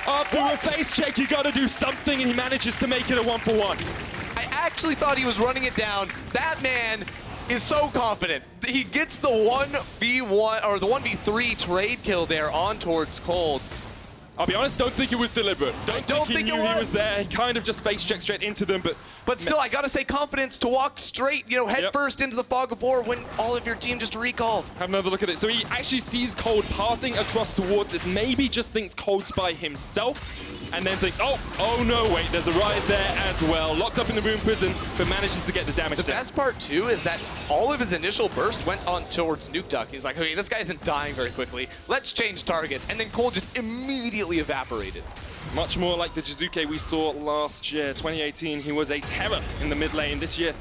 After a face check, you got to do something, and he manages to make it a 1-for-1. I actually thought he was running it down. That man is so confident. He gets the 1v1 or the 1v3 trade kill there on towards Kold. I'll be honest, don't think it was deliberate. Don't think he knew he was there. He kind of just face checked straight into them, but still, I gotta say, confidence to walk straight, you know, head first into the fog of war when all of your team just recalled. Have another look at it. So he actually sees Kold pathing across towards this. Maybe just thinks Kold's by himself, and then thinks, oh no, wait, there's a Ryze there as well. Locked up in the Rune Prison, but manages to get the damage down. The best part, too, is that all of his initial burst went on towards Nukeduck. He's like, okay, this guy isn't dying very quickly. Let's change targets. And then Kold just immediately evaporated. Much more like the Jiizuké we saw last year, 2018. He was a terror in the mid lane. This year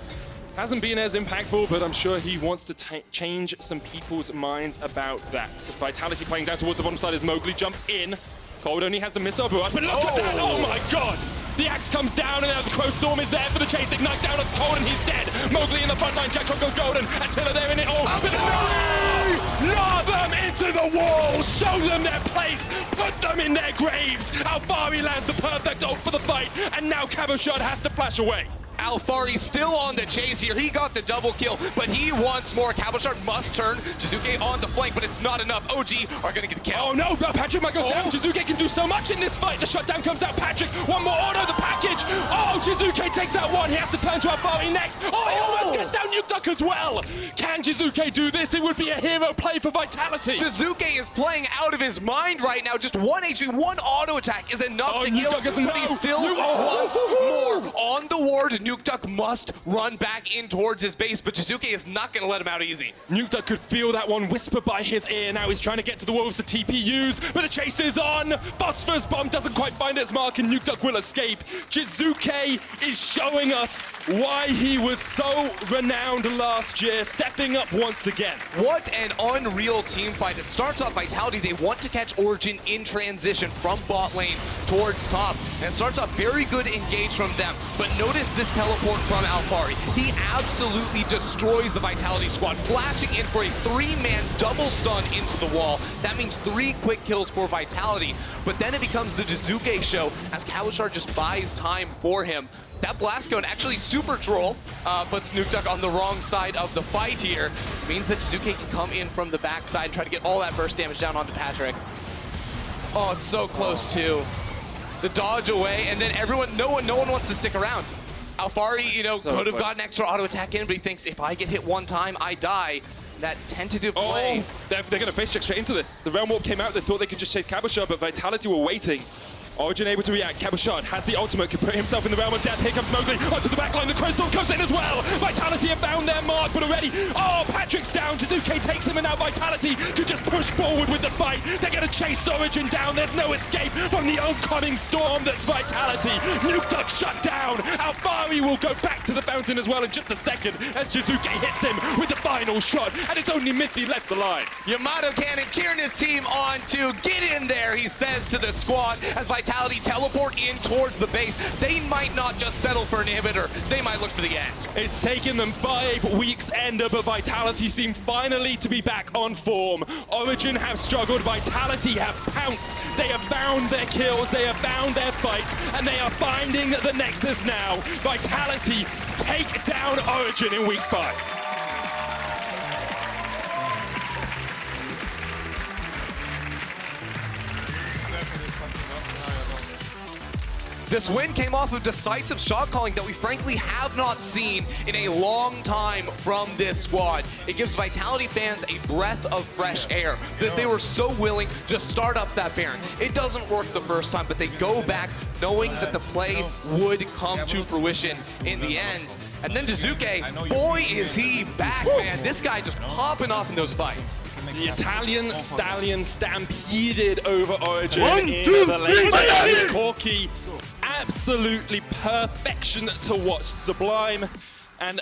hasn't been as impactful, but I'm sure he wants to change some people's minds about that. Vitality playing down towards the bottom side as Mowgli jumps in. Kold only has the missile barrage, but look at that! Oh my god! The axe comes down and now the Crow Storm is there for the chase. Ignite down onto Kold and he's dead. Mowgli in the front line, Jactroll goes golden. Attila there in it all. But no! Lure them into the wall! Show them their place! Put them in their graves! Alphari lands the perfect ult for the fight, and now Cabochard has to flash away. Alphari still on the chase here. He got the double kill, but he wants more. Cabochard must turn Jiizuké on the flank, but it's not enough. OG are going to get the kill. Oh no, Patrik might go down. Jiizuké can do so much in this fight. The shutdown comes out. Patrik, one more auto, the package. Oh, Jiizuké takes out one. He has to turn to Alphari next. Oh, he almost gets down Nukeduck as well. Can Jiizuké do this? It would be a hero play for Vitality. Jiizuké is playing out of his mind right now. Just 1 HP, 1 auto attack is enough to kill him, but he still wants more. On the ward, Nukeduck must run back in towards his base, but Jiizuké is not going to let him out easy. Nukeduck could feel that one whisper by his ear. Now he's trying to get to the wolves, the TPUs, but the chase is on. Phosphorus bomb doesn't quite find its mark, and Nukeduck will escape. Jiizuké is showing us why he was so renowned last year, stepping up once again. What an unreal team fight. It starts off Vitality. They want to catch Origen in transition from bot lane towards top, and it starts off very good engage from them, but notice this teleport from Alphari. He absolutely destroys the Vitality squad, flashing in for a 3-man double stun into the wall. That means 3 quick kills for Vitality, but then it becomes the Jiizuké show as Cabochard just buys time for him. That blast cone, actually super troll, puts Nukeduck on the wrong side of the fight here. Means that Jiizuké can come in from the backside and try to get all that burst damage down onto Patrik. Oh, it's so close too. The dodge away, and then no one wants to stick around. Alphari, could have gotten extra auto attack in, but he thinks if I get hit one time, I die. That tentative play. They're going to face check straight into this. The Realm Warp came out, they thought they could just chase Cabochard, but Vitality were waiting. Origen able to react. Cabochard has the ultimate, can put himself in the realm of death. Here comes Mowgli onto the back line. The Crow Storm comes in as well. Vitality have found their mark, but already, Patrik's down. Jiizuké takes him, and now Vitality could just push forward with the fight. They're going to chase Origen down. There's no escape from the oncoming storm that's Vitality. Nukeduck shut down. Alphari will go back to the fountain as well in just a second as Jiizuké hits him with the final shot, and it's only Mithy left the line. Yamato Cannon cheering his team on to get in there, he says to the squad as Vitality teleport in towards the base. They might not just settle for an inhibitor, they might look for the end. It's taken them 5 weeks, Ender, but Vitality seem finally to be back on form. Origen have struggled, Vitality have pounced. They have found their kills, they have found their fights, and they are finding the Nexus now. Vitality take down Origen in week 5. This win came off of decisive shot calling that we frankly have not seen in a long time from this squad. It gives Vitality fans a breath of fresh air that they were so willing to start up that Baron. It doesn't work the first time, but they go back knowing that the play would come to fruition in the end. And then Jiizuké, boy is he back, man. This guy just popping off in those fights. The Italian stallion stampeded over Origen in the lane. Corki, absolutely perfection to watch. Sublime. And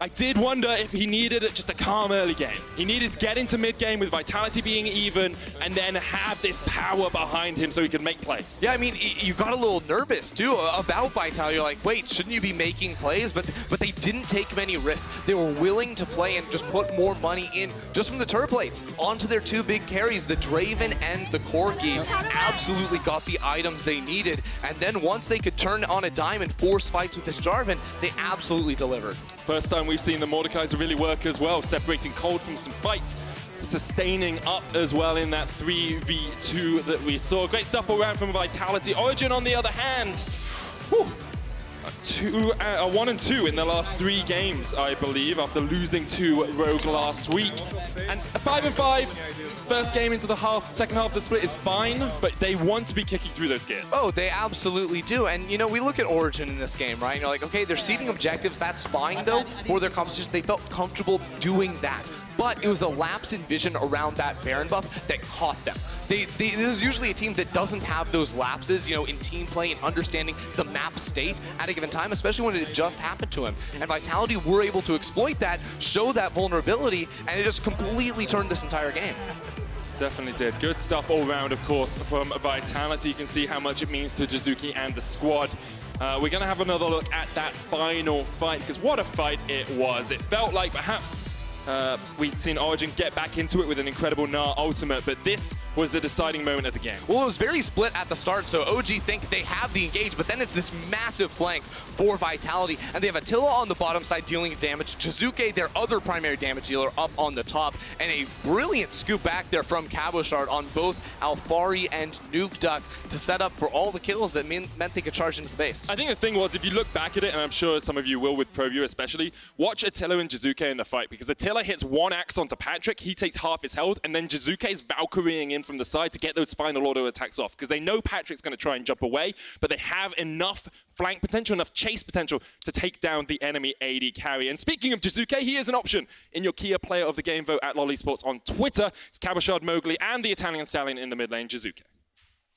I did wonder if he needed just a calm early game. He needed to get into mid-game with Vitality being even and then have this power behind him so he could make plays. Yeah, I mean, you got a little nervous, too, about Vitality. You're like, wait, shouldn't you be making plays? But they didn't take many risks. They were willing to play and just put more money in just from the turret plates onto their 2 big carries, the Draven and the Corki. Absolutely got the items they needed. And then once they could turn on a dime and force fights with this Jarvan, they absolutely delivered. First time we've seen the Mordekaiser really work as well, separating Kold from some fights, sustaining up as well in that 3v2 that we saw. Great stuff all around from Vitality. Origen, on the other hand, 1 and 2 in the last 3 games, I believe, after losing to Rogue last week. And 5 and 5, first game into the second half of the split is fine, but they want to be kicking through those gears. Oh, they absolutely do. And, we look at Origen in this game, right? And you're like, okay, they're seeding objectives. That's fine, though, for their competition. They felt comfortable doing that. but it was a lapse in vision around that Baron buff that caught them. This is usually a team that doesn't have those lapses, you know, in team play and understanding the map state at a given time, especially when it just happened to him. And Vitality were able to exploit that, show that vulnerability, and it just completely turned this entire game. Definitely did. Good stuff all round, of course, from Vitality. You can see how much it means to Jiizuké and the squad. We're going to have another look at that final fight, because what a fight it was. It felt like perhaps we'd seen Origen get back into it with an incredible Gnar ultimate, but this was the deciding moment of the game. Well, it was very split at the start, so OG think they have the engage, but then it's this massive flank for Vitality, and they have Attila on the bottom side dealing damage, Jiizuké, their other primary damage dealer, up on the top, and a brilliant scoop back there from Cabochard on both Alphari and Nukeduck to set up for all the kills that meant they could charge into the base. I think the thing was, if you look back at it, and I'm sure some of you will with ProView especially, watch Attila and Jiizuké in the fight, because Attila hits one axe onto Patrik, he takes half his health, and then Jiizuke's Valkyrying in from the side to get those final auto attacks off, because they know Patrik's going to try and jump away, but they have enough flank potential, enough chase potential to take down the enemy AD carry. And speaking of Jiizuké, he is an option in your Kia Player of the Game vote at LOL Esports on Twitter. It's Cabochard, Mowgli, and the Italian Stallion in the mid lane, Jiizuké.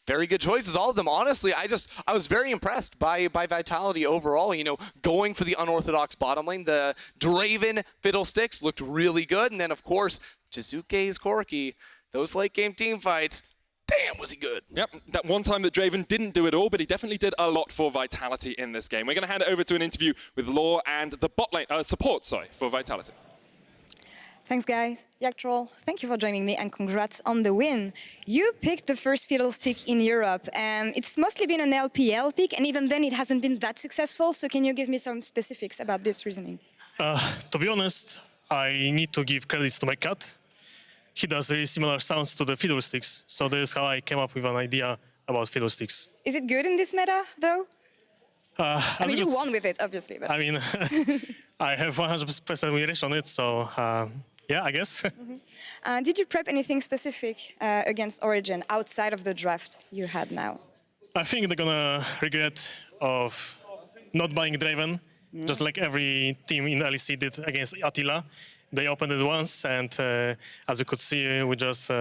Very good choices, all of them. Honestly, I was very impressed by Vitality overall. You know, going for the unorthodox bottom lane. The Draven Fiddlesticks looked really good. And then, of course, Jiizuké's Corki. Those late game team fights, damn, was he good. Yep, that one time that Draven didn't do it all, but he definitely did a lot for Vitality in this game. We're going to hand it over to an interview with Laure and the bot lane, support, for Vitality. Thanks, guys. Jactroll, thank you for joining me and congrats on the win. You picked the first Fiddlestick in Europe and it's mostly been an LPL pick, and even then it hasn't been that successful. So can you give me some specifics about this reasoning? To be honest, I need to give credits to my cat. He does really similar sounds to the Fiddlesticks, so this is how I came up with an idea about Fiddlesticks. Is it good in this meta, though? I mean, you won with it, obviously. But... I mean, I have 100% win rate on it, so yeah, I guess. Did you prep anything specific against Origen outside of the draft you had now? I think they're gonna regret of not buying Draven, just like every team in LEC did against Attila. They opened it once, and as you could see, we just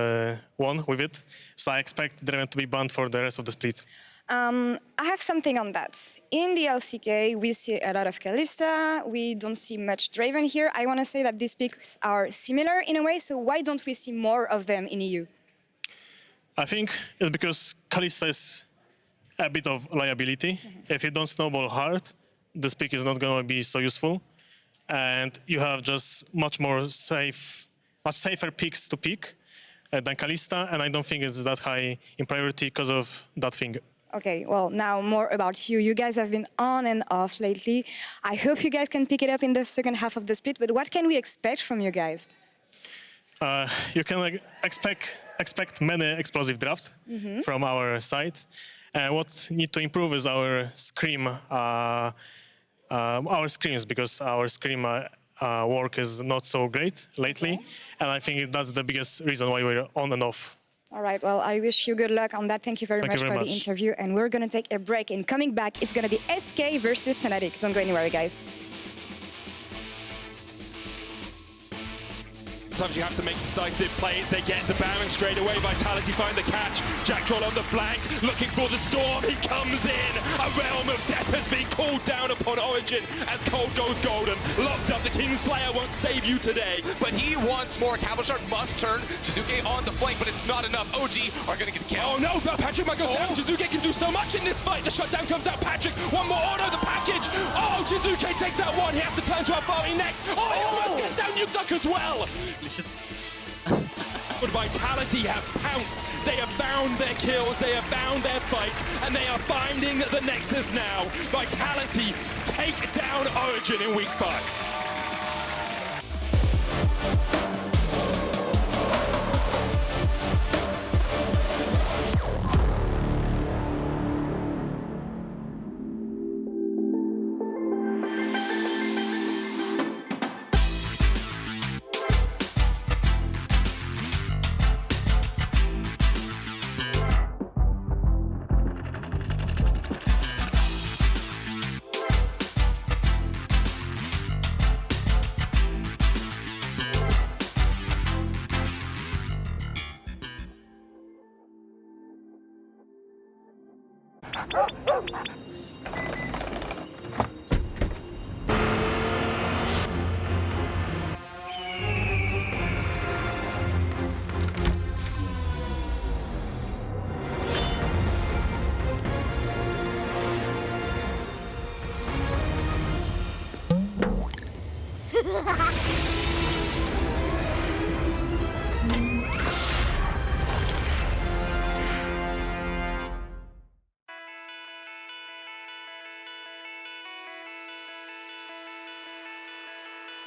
won with it. So I expect Draven to be banned for the rest of the split. I have something on that. In the LCK, we see a lot of Kalista. We don't see much Draven here. I want to say that these picks are similar in a way, so why don't we see more of them in EU? I think it's because Kalista is a bit of liability. If you don't snowball hard, this pick is not going to be so useful. And you have just much safer picks to pick than Kalista, and I don't think it's that high in priority because of that thing. Okay, well, now more about you. You guys have been on and off lately. I hope you guys can pick it up in the second half of the split, but what can we expect from you guys? You can expect many explosive drafts from our side. What need to improve is our screams, because our scream work is not so great lately, and I think that's the biggest reason why we're on and off. All right, well, I wish you good luck on that. Thank you very much for the interview, and we're going to take a break, and coming back, it's going to be SK versus Fnatic. Don't go anywhere, guys. Sometimes you have to make decisive plays. They get the Baron straight away. Vitality find the catch. Jactroll on the flank, looking for the storm. He comes in. A realm of death has been called down upon Origen as Kold goes golden. Locked up, the Kingslayer won't save you today. But he wants more. Cabochard must turn Jiizuké on the flank, but it's not enough. OG are going to get killed. Oh no, Patrik might go down. Jiizuké can do so much in this fight. The shutdown comes out. Patrik, one more auto, the package. Oh, Jiizuké takes that one. He has to turn to Alphari next. Oh, he almost gets down Nukeduck as well. But Vitality have pounced. They have found their kills, they have found their fight, and they are finding the Nexus now. Vitality take down Origen in week 5. Ha ha ha!